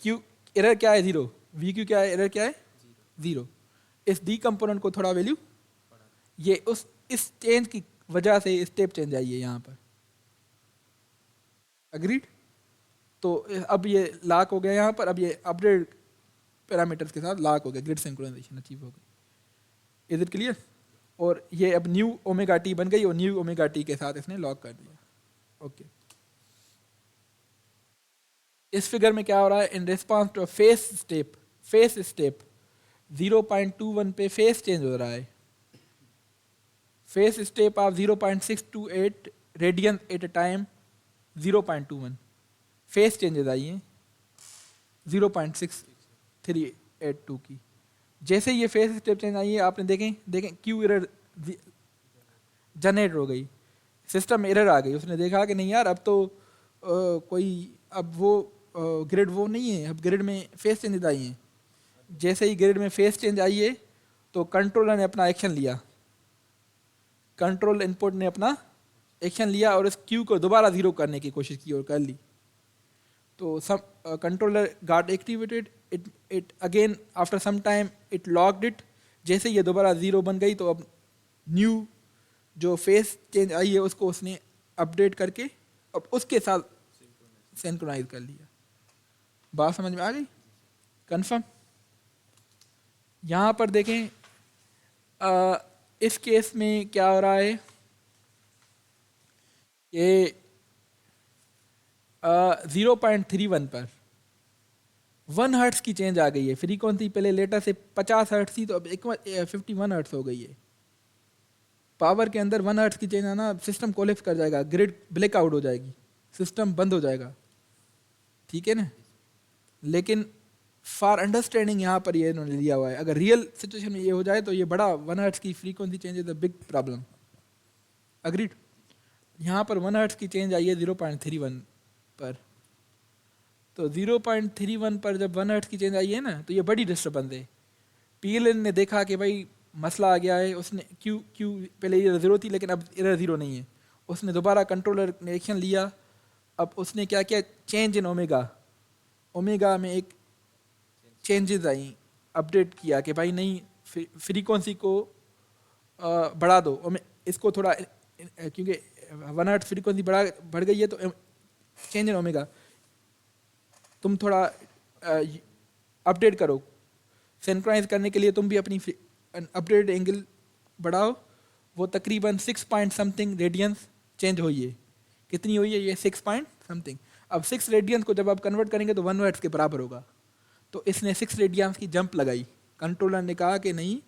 क्यू एरर क्या है 0, वी क्यू क्या है, एरर क्या है 0। इस डी कंपोनेंट को थोड़ा वैल्यू, ये उस इस चेंज की वजह से स्टेप चेंज आई है यहाँ पर। अग्रीड। तो अब ये लॉक हो गया यहाँ पर, अब ये अपडेट पैरामीटर्स के साथ लॉक हो गया, ग्रिड सिंक्रोनाइजेशन अचीव हो गई। Is it clear? और ये अब न्यू ओमेगा टी बन गई और न्यू ओमेगा टी के साथ इसने लॉक कर दिया। ओके। इस फिगर में क्या हो रहा है, in response to phase step 0.21 पे फेस चेंज हो रहा है। Phase step of 0.628 radian at a time 0.21 phase changes आई हैं 0.6382 की। जैसे ये फेस स्टेप चेंज आई है आपने देखें क्यू एरर जनरेट हो गई, सिस्टम में एरर आ गई। उसने देखा कि नहीं यार अब तो कोई अब वो ग्रिड वो नहीं है, अब ग्रिड में फेस चेंजेस आई हैं। जैसे ही ग्रिड में फेस चेंज आई है तो कंट्रोलर ने अपना एक्शन लिया, कंट्रोल इनपुट ने अपना एक्शन लिया और इस क्यू को दोबारा ज़ीरो करने की कोशिश की और कर ली। तो some controller got activated, it again after some time it locked it. जैसे ये दोबारा ज़ीरो बन गई तो अब न्यू जो फेस चेंज आई है उसको उसने अपडेट करके अब उसके साथ सिंक्रोनाइज कर लिया। बात समझ में आ गई? कंफर्म? यहाँ पर देखें इस केस में क्या हो रहा है कि 0.31 पर 1 हर्ट्स की चेंज आ गई है। फ्रीक्वेंसी पहले लेटर से 50 हर्ट्स थी तो अब 51 हर्ट्स हो गई है। पावर के अंदर 1 हर्ट्स की चेंज आना, सिस्टम कोलैप्स कर जाएगा, ग्रिड ब्लैकआउट हो जाएगी, सिस्टम बंद हो जाएगा। ठीक है ना? लेकिन फॉर अंडरस्टैंडिंग यहाँ पर ये इन्होंने लिया हुआ है। अगर रियल सिचुएशन में ये हो जाए तो ये बड़ा 1 हर्ट्स की frequency change is a big problem. Agreed? यहाँ पर 1 हर्ट्स की चेंज आई है 0.31 पर। तो 0.31 पर जब 1 हर्ट्स की चेंज आई है ना तो ये बड़ी डिस्टर्बेंस है। पीएलएन ने देखा कि भाई मसला आ गया है, उसने क्यू पहले ये ज़ीरो थी लेकिन अब एरर ज़ीरो नहीं है। उसने दोबारा कंट्रोलर ने एक्शन लिया। अब उसने क्या किया, चेंज इन ओमेगा में एक चेंजेस आई, अपडेट किया कि भाई नहीं फ्रीक्वेंसी को बढ़ा दो, इसको थोड़ा क्योंकि 1 हर्ट्ज फ्रीक्वेंसी बढ़ गई है तो चेंज इन ओमेगा तुम थोड़ा अपडेट करो। सिंक्रोनाइज करने के लिए तुम भी अपनी अपडेट एंगल बढ़ाओ। वो तकरीबन 6 पॉइंट समथिंग रेडियंस चेंज हुई है। कितनी हुई है ये? 6 पॉइंट समथिंग। अब 6 रेडियंस को जब आप कन्वर्ट करेंगे तो 1 हर्ट्ज के बराबर होगा। तो इसने 6 रेडियंस की जंप लगाई। कंट्रोलर ने कहा कि नहीं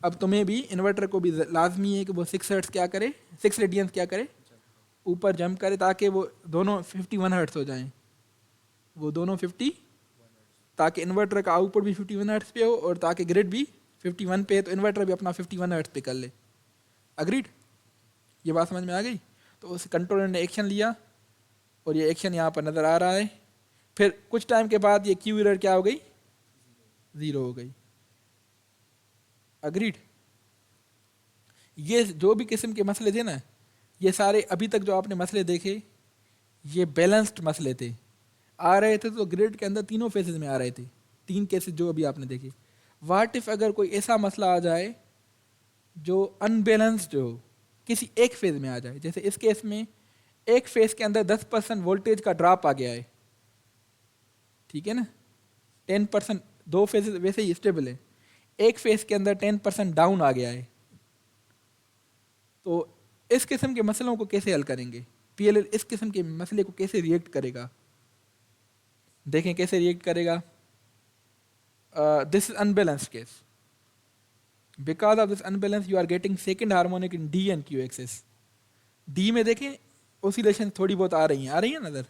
अब तुम्हें भी इन्वर्टर को भी लाजमी है कि वो 6 हर्ट्ज क्या करे, 6 रेडियंस क्या करे, ऊपर जंप करे ताकि वो दोनों 51 हर्ट्ज हो जाएं। वो दोनों 50, ताकि इन्वर्टर का आउटपुट भी 51 हर्ट्ज पे हो और ताकि ग्रिड भी 51 पे है तो इन्वर्टर भी अपना 51 हर्ट्ज पे कर ले। अग्रीड? ये बात समझ में आ गई? तो उस कंट्रोलर ने एक्शन लिया और ये एक्शन यहाँ पर नज़र आ रहा है। फिर कुछ टाइम के बाद ये क्यू एरर क्या हो गई? ज़ीरो हो गई। अग्रीड? ये जो भी किस्म के मसले थे ना, ये सारे अभी तक जो आपने मसले देखे ये बैलेंस्ड मसले थे। आ रहे थे तो ग्रिड के अंदर तीनों फेसेस में आ रहे थे। 3 केसेस जो अभी आपने देखे। व्हाट इफ अगर कोई ऐसा मसला आ जाए जो अनबैलेंस्ड हो, किसी एक फेज में आ जाए। जैसे इस केस में एक फेज के अंदर 10% वोल्टेज का ड्रॉप आ गया है। ठीक है ना? 10%, 2 फेज वैसे ही स्टेबल है, एक फेज के अंदर 10% डाउन आ गया है। तो इस किस्म के मसलों को कैसे हल करेंगे? पीएलएल इस किस्म के मसले को कैसे रिएक्ट करेगा? देखें कैसे रिएक्ट करेगा। This is unbalanced case. Because of this unbalance you are getting second harmonic in D and Q axes. D में देखें ऑसिलेशन थोड़ी बहुत आ रही है नज़र।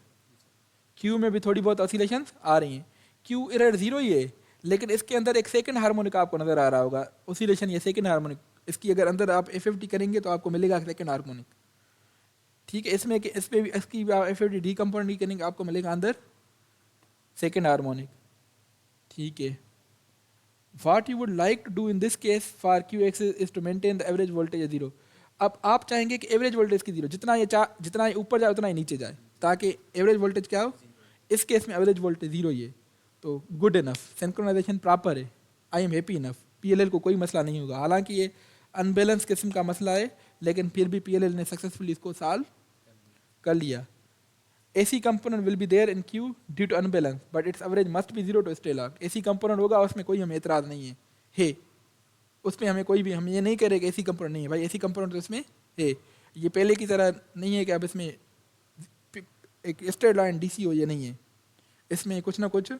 क्यू में भी थोड़ी बहुत ऑसिलेशन आ रही हैं। क्यू एरर ज़ीरो ही है लेकिन इसके अंदर एक सेकंड हार्मोनिक आपको नज़र आ रहा होगा, ऑसिलेशन ये सेकंड हार्मोनिक। इसकी अगर अंदर आप एफएफटी करेंगे तो आपको मिलेगा सेकंड हार्मोनिक। ठीक है? इसमें इस पे भी इसकी एफएफटी डी कंपोनेंट करेंगे आपको मिलेगा अंदर सेकंड हार्मोनिक। ठीक है? What you would like to do in this case for QX is to maintain the average voltage at 0। अब आप चाहेंगे कि एवरेज वोल्टेज की 0, जितना ये ऊपर जाए उतना ही नीचे जाए। ताकि एवरेज वोल्टेज क्या हो, इस केस में एवरेज वोल्टेज ज़ीरो ही है, तो गुड इनफ, सिंक्रोनाइजेशन प्रॉपर है, I am happy enough, PLL को कोई मसला नहीं होगा। हालांकि ये अनबैलेंस किस्म का मसला है, लेकिन फिर भी पीएलएल ने सक्सेसफुली इसको सॉल्व कर लिया। AC component will be there in Q due to unbalance, but its average must be 0 to stay locked. AC component होगा, उसमें कोई हमें एतराज़ नहीं है उसमें हमें कोई भी, हम ये नहीं कह रहे कि AC component नहीं है भाई, AC component तो इसमें है। ये पहले की तरह नहीं है कि अब इसमें एक स्ट्रेट लाइन DC हो, ये नहीं है, इसमें कुछ ना कुछ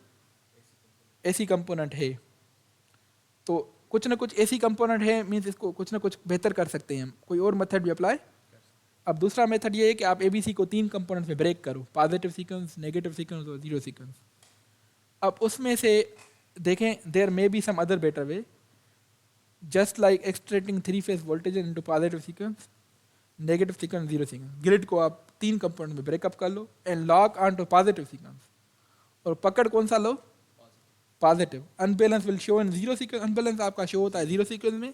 AC component है। तो कुछ ना कुछ AC component है मीन्स इसको कुछ ना कुछ बेहतर कर सकते हैं हम, कोई और मेथड भी अप्लाई। अब दूसरा मेथड ये है कि आप ABC को 3 कंपोनेंट्स में ब्रेक करो, पॉजिटिव सीक्वेंस, नेगेटिव सीक्वेंस और जीरो सीक्वेंस। अब उसमें से देखें, there may be some other better way, just like extracting 3 phase voltage into positive sequence, negative sequence, zero sequence. Grid को आप 3 कंपोनेंट में ब्रेकअप कर लो and lock on to positive sequence, और पकड़ कौन सा लो, positive. Unbalance will show in zero sequence, unbalance आपका शो होता है जीरो सीक्वेंस में,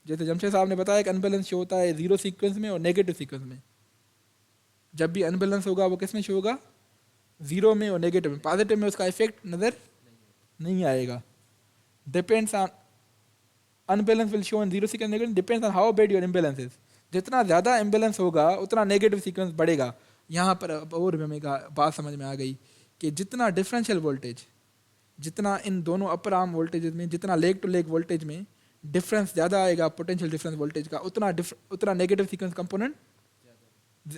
जैसे जमशेद साहब ने बताया कि अनबैलेंस शो होता है जीरो सीक्वेंस में और नेगेटिव सीक्वेंस में। जब भी अनबैलेंस होगा वो किस में शो होगा, जीरो में और नेगेटिव में। पॉजिटिव में उसका इफेक्ट नज़र नहीं आएगा। Depends on, unbalance will show in zero sequence, negative depends on how bad your imbalance is. जितना ज़्यादा इम्बैलेंस होगा उतना नेगेटिव सीक्वेंस बढ़ेगा। यहाँ पर अब और हमें बात समझ में आ गई कि जितना डिफरेंशियल वोल्टेज, जितना इन दोनों अपर आर्म वोल्टेज में, जितना लेग टू लेग वोल्टेज में डिफरेंस ज़्यादा आएगा पोटेंशियल डिफरेंस वोल्टेज का, उतना नेगेटिव सीक्वेंस कंपोनेंट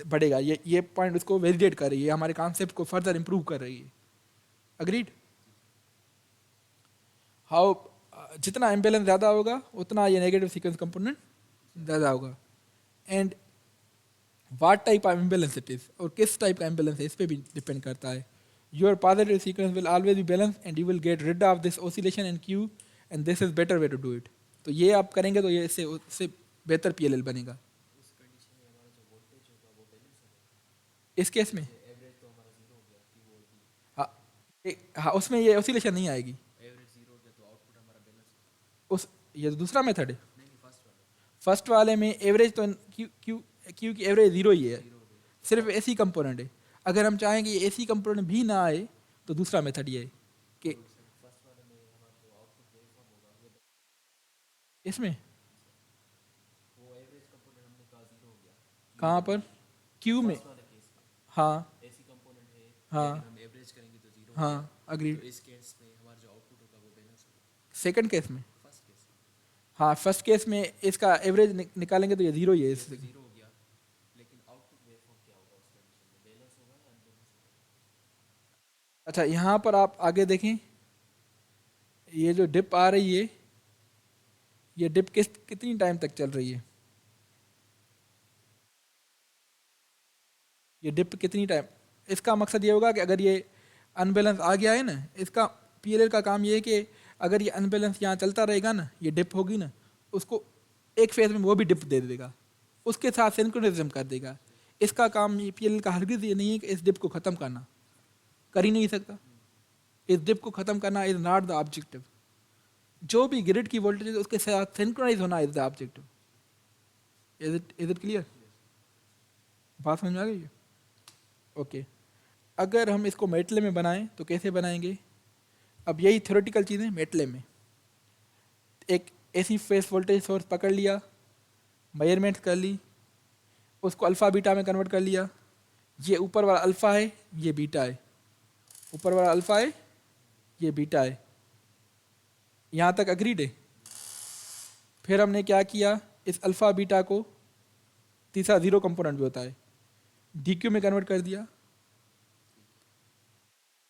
बढ़ेगा। ये पॉइंट उसको वैलिडेट कर रही है, हमारे कॉन्सेप्ट को फर्दर इंप्रूव कर रही है। अग्रीड? हाउ, जितना इम्बैलेंस ज़्यादा होगा उतना ये नेगेटिव सीक्वेंस कंपोनेंट ज़्यादा होगा। And what type of imbalance it is, और किस टाइप का इम्बैलेंस है, इस पर भी डिपेंड करता है। Your positive sequence will always be balance and you will get rid of this oscillation in Q, and this is better way to do it. तो ये आप करेंगे तो ये इससे बेहतर पीएलएल बनेगा। इस केस में हाँ, हाँ उसमें ये ऑसिलेशन नहीं आएगी। उस ये तो दूसरा मेथड है। फर्स्ट वाले में एवरेज तो क्यू की एवरेज जीरो ही है, सिर्फ AC कंपोनेंट है। अगर हम चाहें कि ये AC कंपोनेंट भी ना आए तो दूसरा मेथड ये है कि इसमें कहाँ पर, क्यू में, हाँ हाँ हाँ अग्री। सेकंड केस में, हाँ फर्स्ट केस में इसका एवरेज निकालेंगे तो ये जीरो ही है इससे। अच्छा यहाँ पर आप आगे देखें, ये जो डिप आ रही है, ये डिप कितनी टाइम तक चल रही है, ये डिप कितनी टाइम, इसका मकसद ये होगा कि अगर ये अनबैलेंस आ गया है ना, इसका पीएलएल का काम ये है कि अगर ये अनबैलेंस यहाँ चलता रहेगा ना, ये डिप होगी ना, उसको एक फेज में वो भी डिप दे देगा, उसके साथ सिंक्रोनिज्म कर देगा। इसका काम ये पीएलएल का हरगिज़ ये नहीं है कि इस डिप को ख़त्म करना, कर ही नहीं सकता। इस डिप को ख़त्म करना इज़ नॉट द ऑब्जेक्टिव। जो भी ग्रिड की वोल्टेज है उसके साथ सिंक्रोनाइज होना is the objective. Is it clear? बात समझ में आ गई है? ओके। अगर हम इसको मेटले में बनाएं तो कैसे बनाएंगे? अब यही थ्योरेटिकल चीज़ें मेटले में, एक AC फेस वोल्टेज सोर्स पकड़ लिया, मेजरमेंट कर ली, उसको अल्फ़ा बीटा में कन्वर्ट कर लिया। ये ऊपर वाला अल्फ़ा है, ये बीटा है, ऊपर वाला अल्फ़ा है, ये बीटा है। यहाँ तक अग्रीड है? फिर हमने क्या किया, इस अल्फ़ा बीटा को, तीसरा जीरो कंपोनेंट भी होता है, DQ में कन्वर्ट कर दिया।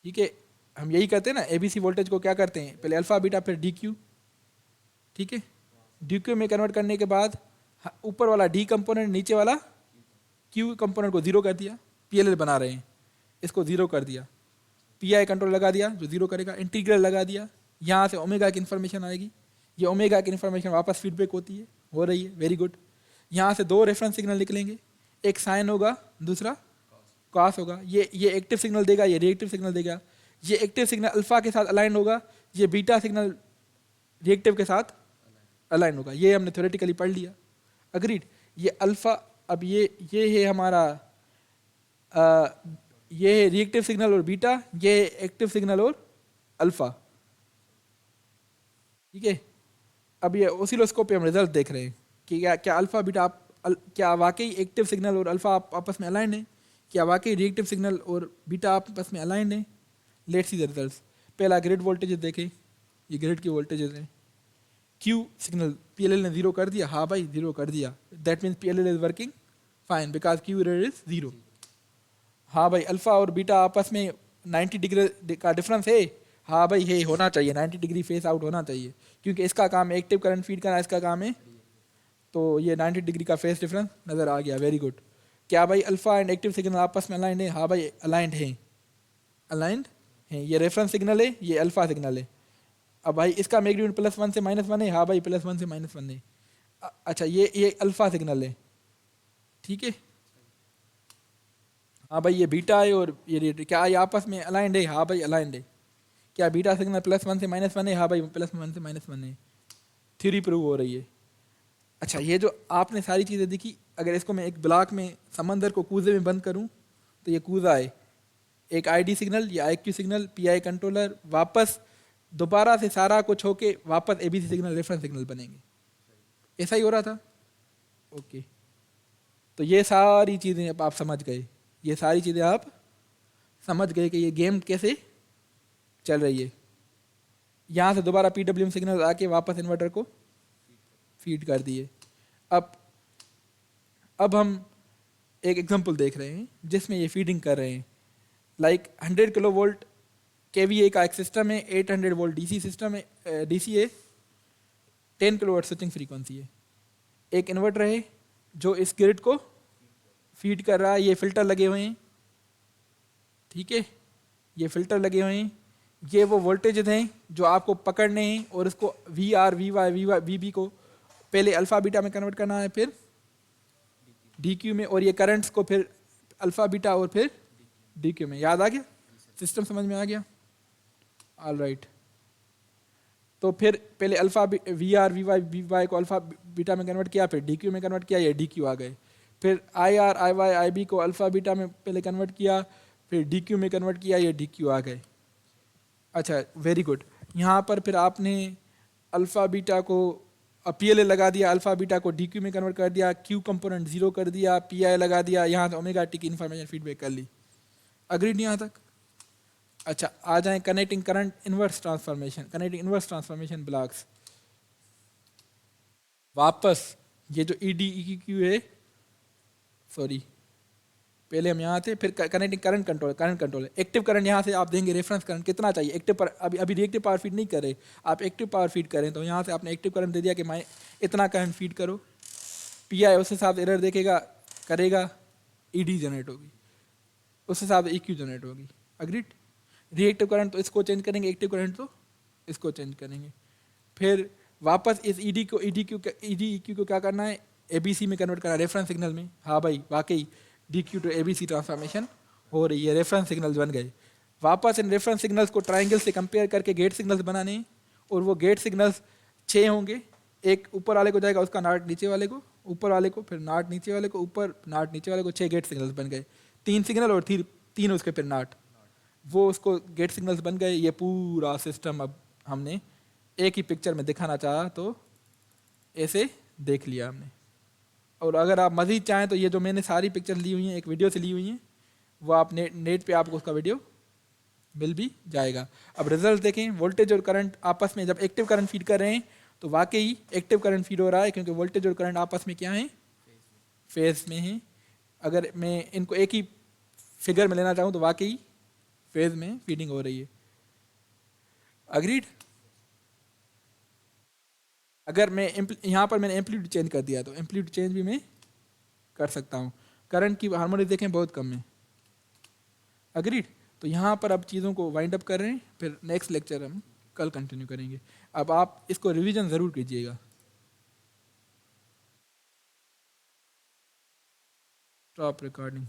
ठीक है, हम यही करते हैं ना, ABC वोल्टेज को क्या करते हैं, पहले अल्फ़ा बीटा फिर DQ। ठीक है, DQ में कन्वर्ट करने के बाद ऊपर वाला D कंपोनेंट, नीचे वाला Q कंपोनेंट को ज़ीरो कर दिया। PLL बना रहे हैं, इसको ज़ीरो कर दिया। PI कंट्रोल लगा दिया जो ज़ीरो करेगा, इंटीग्रल लगा दिया, यहाँ से ओमेगा की इन्फॉर्मेशन आएगी, ये ओमेगा की इन्फॉर्मेशन वापस फीडबैक होती है, हो रही है, वेरी गुड। यहाँ से दो रेफरेंस सिग्नल निकलेंगे, एक साइन होगा, दूसरा कॉस होगा। ये एक्टिव सिग्नल देगा, ये रिएक्टिव सिग्नल देगा। ये एक्टिव सिग्नल अल्फ़ा के साथ अलाइन होगा, ये बीटा सिग्नल रिएक्टिव के साथ अलाइन होगा। ये हमने थ्योरेटिकली पढ़ लिया। अग्रीड? ये अल्फ़ा, अब ये है हमारा ये है रिएक्टिव सिग्नल और बीटा, ये है एक्टिव सिग्नल और अल्फा। ठीक है, अब ये ओसिलोस्कोप पे हम रिजल्ट देख रहे हैं कि क्या अल्फा बीटा क्या वाकई एक्टिव सिग्नल और अल्फा आपस में अलाइंड है, क्या वाकई रिएक्टिव सिग्नल और बीटा आपस में अलाइंड है। Let's see the results. पहला ग्रिड वोल्टेज देखें, ये ग्रिड की वोल्टेजेस हैं। क्यू सिग्नल पीएलएल ने जीरो कर दिया, हाँ भाई जीरो कर दिया, that means PLL is working fine because Q red is zero. हाँ भाई अल्फा और बीटा आपस में 90 डिग्री का डिफरेंस है, हाँ भाई है, होना चाहिए 90 डिग्री फेस आउट होना चाहिए, क्योंकि इसका काम है एक्टिव करंट फीड करना, इसका काम है, तो ये 90 डिग्री का फेस डिफरेंस नज़र आ गया, वेरी गुड। क्या भाई अल्फा एंड एक्टिव सिग्नल आपस में अलाइंड है, हाँ भाई अलाइंड है, अलाइंड है। ये रेफरेंस सिग्नल है, ये अल्फा सिग्नल है। अब भाई इसका मैग्नीट्यूड +1 से -1 है, हाँ भाई +1 से -1 है। अच्छा ये अल्फा सिग्नल है, ठीक है। हाँ भाई ये बीटा है और ये क्या ये आपस में अलाइंड है, हाँ भाई अलाइंड है। क्या बीटा सिग्नल +1 से -1 है, हाँ भाई +1 से -1 है। थ्योरी प्रूव हो रही है। अच्छा ये जो आपने सारी चीज़ें देखी, अगर इसको मैं एक ब्लॉक में समंदर को कूजे में बंद करूँ तो ये कूजा है, एक आईडी सिग्नल या आईक्यू सिग्नल, पीआई कंट्रोलर, वापस दोबारा से सारा कुछ होके वापस एबीसी सिग्नल रेफरेंस सिग्नल बनेंगे। ऐसा ही हो रहा था, ओके। तो ये सारी चीज़ें अब आप समझ गए, ये सारी चीज़ें आप समझ गए कि ये गेम कैसे चल रही है। यहाँ से दोबारा पीडब्ल्यूएम सिग्नल आके वापस इन्वर्टर को फीड कर दिए। अब हम एक एग्जांपल देख रहे हैं जिसमें ये फीडिंग कर रहे हैं। लाइक 100 किलो वोल्ट केवीए का एक सिस्टम है, 800 वोल्ट डीसी सिस्टम है, डीसी है, 10 किलो वाट स्विचिंग फ्रीक्वेंसी है। एक इन्वर्टर है जो इस ग्रिड को फीड कर रहा है, ये फिल्टर लगे हुए हैं, ठीक है, ये फिल्टर लगे हुए हैं। ये वो वोल्टेज हैं जो आपको पकड़ने हैं और इसको V R V Y V B को पहले अल्फ़ा बीटा में कन्वर्ट करना है, फिर डी क्यू में, और ये करंट्स को फिर अल्फ़ा बीटा और फिर डी क्यू में। याद आ गया, सिस्टम समझ में आ गया, ऑल राइट। तो फिर पहले alpha V R V Y को अल्फ़ा बीटा में कन्वर्ट किया, फिर डी क्यू में कन्वर्ट किया, ये डी क्यू आ गए। फिर I R I Y I B को अल्फ़ा बीटा में पहले कन्वर्ट किया, फिर डी क्यू में कन्वर्ट किया, ये डी क्यू आ गए। अच्छा वेरी गुड। यहाँ पर फिर आपने अल्फ़ा बीटा को पीएलए लगा दिया, अल्फ़ा बीटा को डी क्यू में कन्वर्ट कर दिया, क्यू कंपोनेंट 0 कर दिया, पीआई लगा दिया, यहाँ से ओमेगा टी की इन्फॉर्मेशन फीडबैक कर ली। अग्रीड यहाँ तक? अच्छा आ जाए connecting current inverse transformation, connecting inverse transformation blocks. वापस ये जो ई डी ई क्यू है, सॉरी पहले हम यहाँ थे, फिर connecting current control, current control active current यहाँ से आप देंगे रेफरेंस करंट कितना चाहिए एक्टिव पर, अभी रिएक्टिव पावर फीड नहीं कर रहे, आप एक्टिव पावर फीड करें तो यहाँ से आपने एक्टिव करंट दे दिया कि मैं इतना करंट फीड करो, पीआई उस हिसाब से एरर देखेगा, करेगा, ईडी जनरेट होगी, उस हिसाब से ईक्यू जनरेट होगी। अग्रीड? रिएक्टिव करंट तो इसको चेंज करेंगे, एक्टिव करंट तो इसको चेंज करेंगे। फिर वापस इस ईडी को ईडी क्यू को क्या करना है, एबीसी में कन्वर्ट करना है, रेफरेंस सिग्नल में। हाँ भाई वाकई D Q to ABC transformation हो रही है, रेफरेंस सिग्नल्स बन गए। वापस इन रेफरेंस सिग्नल्स को ट्राइंगल से कंपेयर करके गेट सिग्नल्स बनाने हैं, और वो गेट सिग्नल्स 6 होंगे। एक ऊपर वाले को जाएगा, उसका नाट नीचे वाले को, ऊपर वाले को, फिर नाट नीचे वाले को, ऊपर नाट नीचे वाले को, 6 गेट सिग्नल्स बन गए। 3 सिग्नल और 3 उसके फिर नाट, वो उसको गेट सिग्नल्स बन गए। ये पूरा सिस्टम अब हमने एक ही पिक्चर में दिखाना चाहा तो ऐसे देख लिया हमने। और अगर आप मज़ीद चाहें तो ये जो मैंने सारी पिक्चर ली हुई हैं एक वीडियो से ली हुई हैं, वो आप नेट पे आपको उसका वीडियो मिल भी जाएगा। अब रिजल्ट देखें, वोल्टेज और करंट आपस में जब एक्टिव करंट फीड कर रहे हैं तो वाकई एक्टिव करंट फीड हो रहा है, क्योंकि वोल्टेज और करंट आपस में क्या है, फेज में हैं। अगर मैं इनको एक ही फिगर में लेना चाहूँ तो वाकई फेज में फीडिंग हो रही है। अग्रीड? अगर मैं यहाँ पर मैंने एम्पलीट्यूड चेंज कर दिया तो एम्पलीट्यूड चेंज भी मैं कर सकता हूँ। करंट की हार्मोनिक देखें बहुत कम है। अग्रीड? तो यहाँ पर अब चीज़ों को वाइंड अप कर रहे हैं, फिर नेक्स्ट लेक्चर हम कल कंटिन्यू करेंगे। अब आप इसको रिवीजन ज़रूर कीजिएगा। Stop recording.